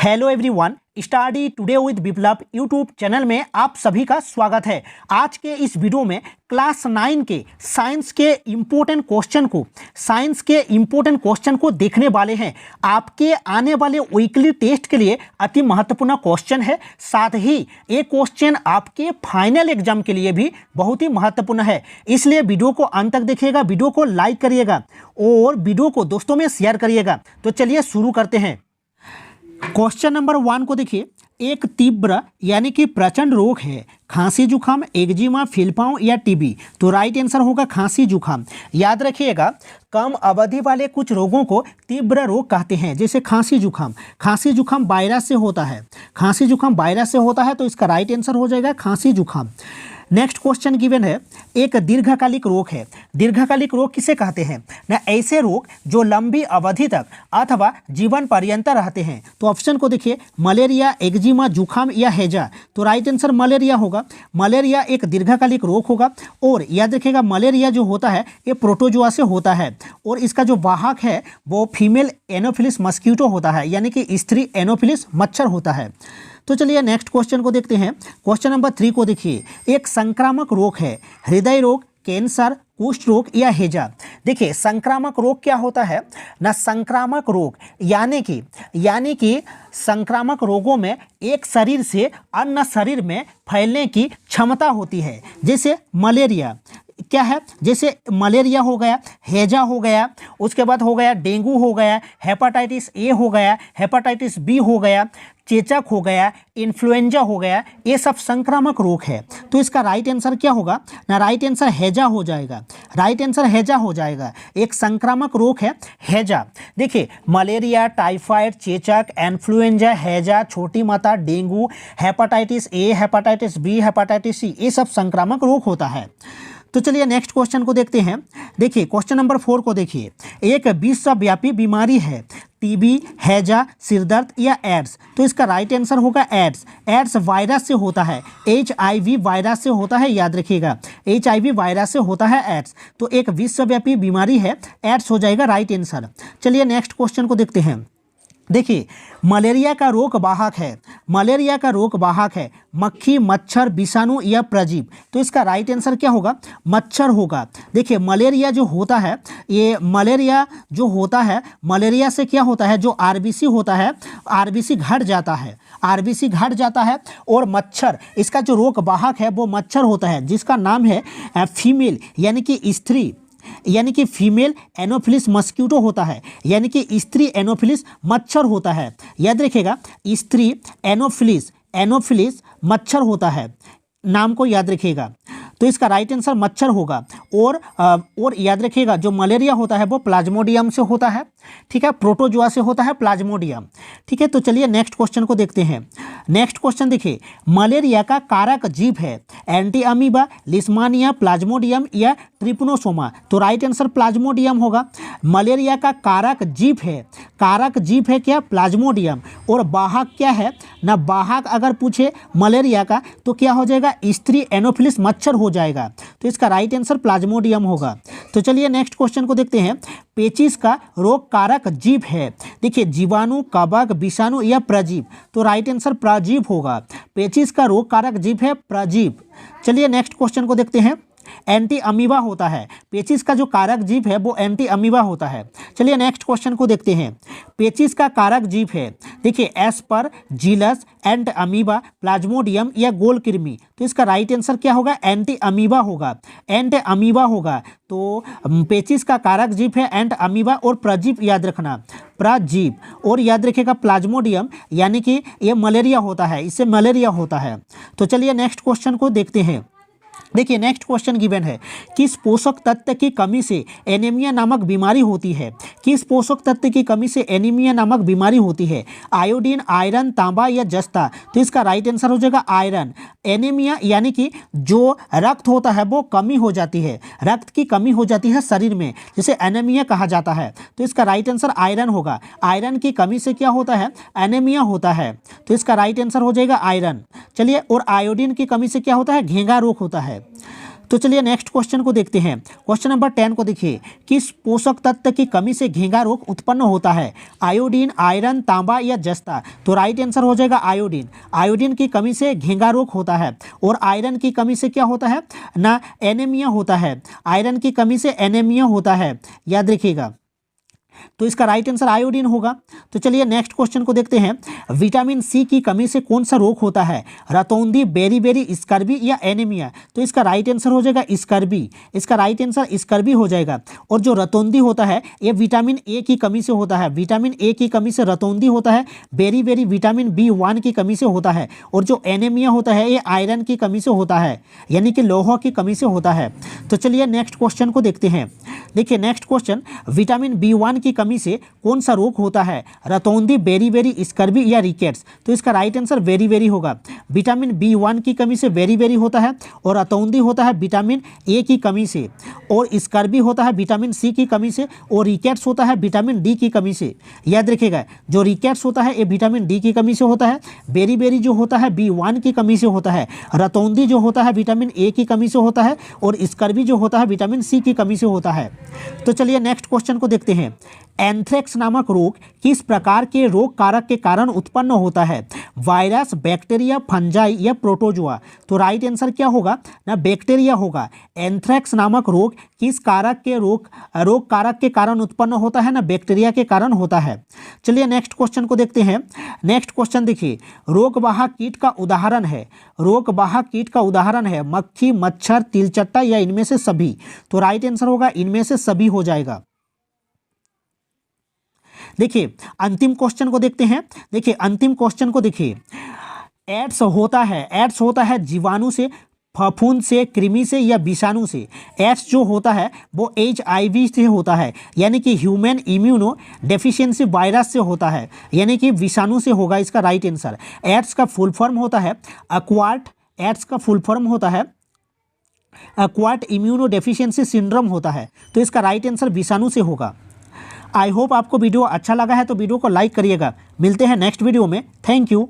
Hello everyone, study today with Viplav YouTube channel में आप सभी का स्वागत है। आज के इस वीडियो में क्लास 9 के साइंस के इम्पोर्टेंट क्वेश्चन को देखने वाले हैं। आपके आने वाले वीकली टेस्ट के लिए अति महत्वपूर्ण क्वेश्चन है। साथ ही ये क्वेश्चन आपके फाइनल एग्जाम के लिए भी बहुत ही महत्वपूर्ण है, इसलिए वीडियो को अंत तक देखिएगा, वीडियो को लाइक करिएगा और वीडियो को दोस्तों में शेयर करिएगा। तो चलिए शुरू करते हैं। क्वेश्चन नंबर 1 को देखिए। एक तीव्र यानी कि प्रचंड रोग है, खांसी जुकाम, एक्जिमा, फीलपांव या टीबी। तो राइट आंसर होगा खांसी जुकाम। याद रखिएगा, कम अवधि वाले कुछ रोगों को तीव्र रोग कहते हैं, जैसे खांसी जुकाम। खांसी जुकाम वायरस से होता है, खांसी जुकाम वायरस से होता है, तो इसका राइट आंसर हो जाएगा खांसी जुकाम। नेक्स्ट क्वेश्चन गिवन है, एक दीर्घकालिक रोग है। दीर्घकालिक रोग किसे कहते हैं? ना ऐसे रोग जो लंबी अवधि तक अथवा जीवन पर्यंत रहते हैं। तो ऑप्शन को देखिए, मलेरिया, एक्जिमा, जुखाम या हैजा। तो राइट आंसर मलेरिया होगा। मलेरिया एक दीर्घकालिक रोग होगा। और याद रखिएगा, मलेरिया जो होता है ये प्रोटोजोआ से होता है और इसका जो वाहक है वो फीमेल एनोफिलिस मस्कीटो होता है, यानी कि स्त्री एनोफिलिस मच्छर होता है। तो चलिए नेक्स्ट क्वेश्चन को देखते हैं। क्वेश्चन नंबर 3 को देखिए। एक संक्रामक रोग है, हृदय रोग, कैंसर, कुष्ठ रोग या हैजा। देखिए, संक्रामक रोग क्या होता है ना? संक्रामक रोग यानी कि संक्रामक रोगों में एक शरीर से अन्य शरीर में फैलने की क्षमता होती है। जैसे मलेरिया क्या है? जैसे मलेरिया हो गया, हैजा हो गया, उसके बाद हो गया डेंगू हो गया, हेपाटाइटिस ए हो गया, हेपाटाइटिस बी हो गया, चेचक हो गया, इन्फ्लुएंजा हो गया। ये सब संक्रामक रोग है। तो इसका राइट आंसर क्या होगा ना? राइट आंसर हैजा हो जाएगा। राइट आंसर हैजा हो जाएगा। एक संक्रामक रोग है हैजा। देखिए, मलेरिया, टाइफाइड, चेचक, इन्फ्लुएंजा, हैजा, छोटी माता, dengue, hepatitis A, hepatitis B, hepatitis C, ये सब संक्रामक रोग होता है। तो चलिए नेक्स्ट क्वेश्चन को देखते हैं। देखिए क्वेश्चन नंबर 4 को देखिए। एक विश्वव्यापी बीमारी है, टीबी, हैजा, सिरदर्द या एड्स। तो इसका राइट आंसर होगा एड्स। एड्स वायरस से होता है, HIV वायरस से होता है। याद रखिएगा, HIV वायरस से होता है एड्स। तो एक विश्वव्यापी बीमारी है, एड्स हो जाएगा राइट आंसर। चलिए नेक्स्ट क्वेश्चन को देखते हैं। देखिए, मलेरिया का रोग वाहक है, मलेरिया का रोग वाहक है मक्खी, मच्छर, विषाणु या प्रजीव। तो इसका राइट आंसर क्या होगा? मच्छर होगा। देखिए, मलेरिया जो होता है, ये मलेरिया जो होता है, मलेरिया से क्या होता है, जो RBC होता है, RBC घट जाता है, RBC घट जाता है। और मच्छर, इसका जो रोग वाहक है वो मच्छर होता है, जिसका नाम है फीमेल यानी कि स्त्री, यानी कि फीमेल एनोफिलिस मस्कीटो होता है, यानी कि स्त्री एनोफिलिस मच्छर होता है। याद रखिएगा, स्त्री एनोफिलिस मच्छर होता है, नाम को याद रखिएगा। तो इसका राइट आंसर मच्छर होगा। और याद रखिएगा, जो मलेरिया होता है वो प्लाज्मोडियम से होता है, ठीक है, प्रोटोजोआ से होता है प्लाज्मोडियम, ठीक है। तो चलिए नेक्स्ट क्वेश्चन को देखते हैं। नेक्स्ट क्वेश्चन देखिए, मलेरिया का कारक जीव है, एंटी अमीबा, लिस्मानिया, प्लाज्मोडियम या ट्रिपनोसोमा। तो राइट आंसर प्लाज्मोडियम होगा। मलेरिया का कारक जीव है, कारक जीव है क्या? प्लाज्मोडियम। और वाहक क्या है ना? वाहक अगर पूछे मलेरिया का तो क्या हो जाएगा? स्त्री एनोफिलिस मच्छर हो जाएगा। तो इसका राइट आंसर प्लाज्मोडियम होगा। तो चलिए नेक्स्ट क्वेश्चन को देखते हैं। पेचिश का रोग कारक जीव है, देखिए जीवाणु, कवक, विषाणु या प्रजीव। तो राइट आंसर प्रजीव होगा। पेचिश का रोग कारक जीव है प्रजीव। चलिए नेक्स्ट क्वेश्चन को देखते हैं। एंटी अमीबा होता है, पेचिश का जो कारक जीव है वो एंटी अमीबा होता है। चलिए नेक्स्ट क्वेश्चन को देखते हैं। पेचिश का कारक जीव है, देखिए एस्पर, जीलस, एंट अमीबा, प्लाज्मोडियम या गोल कृमि। तो इसका राइट आंसर क्या होगा? एंटी अमीबा होगा, एंट अमीबा होगा। तो पेचिश का कारक जीव है एंट अमीबा और प्रजीव याद रखना, प्रजीव। और याद रखिएगा प्लाज्मोडियम यानी कि ये मलेरिया होता है, इससे मलेरिया होता है। तो चलिए नेक्स्ट क्वेश्चन को देखते हैं। देखिए नेक्स्ट क्वेश्चन गिवन है, किस पोषक तत्व की कमी से एनीमिया नामक बीमारी होती है? किस पोषक तत्व की कमी से एनीमिया नामक बीमारी होती है? आयोडीन, आयरन, तांबा या जस्ता। तो इसका राइट आंसर हो जाएगा आयरन। एनीमिया यानी कि जो रक्त होता है वो कमी हो जाती है, रक्त की कमी हो जाती है शरीर में, जिसे एनीमिया कहा जाता है। तो इसका राइट आंसर आयरन होगा। आयरन की कमी से क्या होता है? एनीमिया होता है। तो इसका राइट आंसर हो जाएगा आयरन। चलिए, और आयोडीन की कमी से क्या होता है? घेंघा रोग होता है। तो चलिए नेक्स्ट क्वेश्चन को देखते हैं। क्वेश्चन नंबर 10 को देखिए, किस पोषक तत्व की कमी से घेंघा रोग उत्पन्न होता है? आयोडीन, आयरन, तांबा या जस्ता? तो राइट आंसर हो जाएगा आयोडीन। आयोडीन की कमी से घेंघा रोग होता है। और आयरन की कमी से क्या होता है ना, एनीमिया होता है। आयरन की कमी से एनीमिया होता है, याद रखिएगा। तो इसका राइट आंसर आयोडीन होगा। तो चलिए नेक्स्ट क्वेश्चन को देखते हैं। विटामिन सी की कमी से कौन सा रोग होता है? रतौंधी, बेरी, स्कर्वी या एनीमिया? तो इसका राइट आंसर हो जाएगा स्कर्वी। इसका राइट आंसर स्कर्वी हो जाएगा। और जो रतौंधी होता है ये विटामिन ए की कमी से होता है। विटामिन ए की कमी से रतौंधी होता है। बेरी विटामिन B1 की कमी से होता है। और जो एनीमिया होता है ये आयरन की कमी से होता है, यानी कि लोहा की कमी से होता है। तो चलिए नेक्स्ट क्वेश्चन को देखते हैं। देखिए नेक्स्ट क्वेश्चन, विटामिन B1 की कमी से कौन सा रोग होता है? रतौंधी, बेरी, स्कर्वी या रिकेट्स? तो इसका राइट आंसर बेरी होगा। विटामिन B1 की कमी से बेरी होता है। और रतौंधी होता है विटामिन ए की कमी से। और स्कर्वी होता है विटामिन सी की कमी से। और रिकेट्स होता है विटामिन डी की कमी से। याद रखिएगा, जो रिकेट्स होता है ये विटामिन डी की कमी से होता है। बेरी जो होता है B1 की कमी से होता है। रतौंधी जो होता है विटामिन ए की कमी से होता है। और स्कर्वी जो होता है विटामिन सी की कमी से होता है। तो चलिए नेक्स्ट क्वेश्चन को देखते हैं। एंथ्रेक्स नामक रोग किस प्रकार के रोग कारक के कारण उत्पन्न होता है? वायरस, बैक्टीरिया, फंजाई या प्रोटोजोआ? तो राइट आंसर क्या होगा ना, बैक्टीरिया होगा। एंथ्रेक्स नामक रोग किस कारक के रोग कारक के कारण उत्पन्न होता है ना, बैक्टीरिया के कारण होता है। चलिए नेक्स्ट क्वेश्चन को देखते हैं। नेक्स्ट क्वेश्चन देखिए, रोगवाहक कीट का उदाहरण है। रोगवाहक कीट का उदाहरण है मक्खी, मच्छर, तिलचट्टा या इनमें से सभी? तो राइट आंसर होगा इनमें से सभी हो जाएगा। देखिए अंतिम क्वेश्चन को देखते हैं। देखिए अंतिम क्वेश्चन को देखिए, एड्स होता है जीवाणु से, फफूंद से, कृमि से या विषाणु से? एड्स जो होता है वो HIV से होता है, यानी कि ह्यूमन इम्यूनो डेफिशिएंसी वायरस से होता है, यानी कि विषाणु से होगा इसका राइट आंसर। एड्स का फुल फॉर्म होता है अक्वायर्ड, एड्स का फुल फॉर्म होता है अक्वायर्ड इम्यूनो डेफिशिएंसी सिंड्रोम होता है। तो इसका राइट आंसर विषाणु से होगा। आई होप आपको वीडियो अच्छा लगा है तो वीडियो को लाइक करिएगा। मिलते हैं नेक्स्ट वीडियो में। Thank you.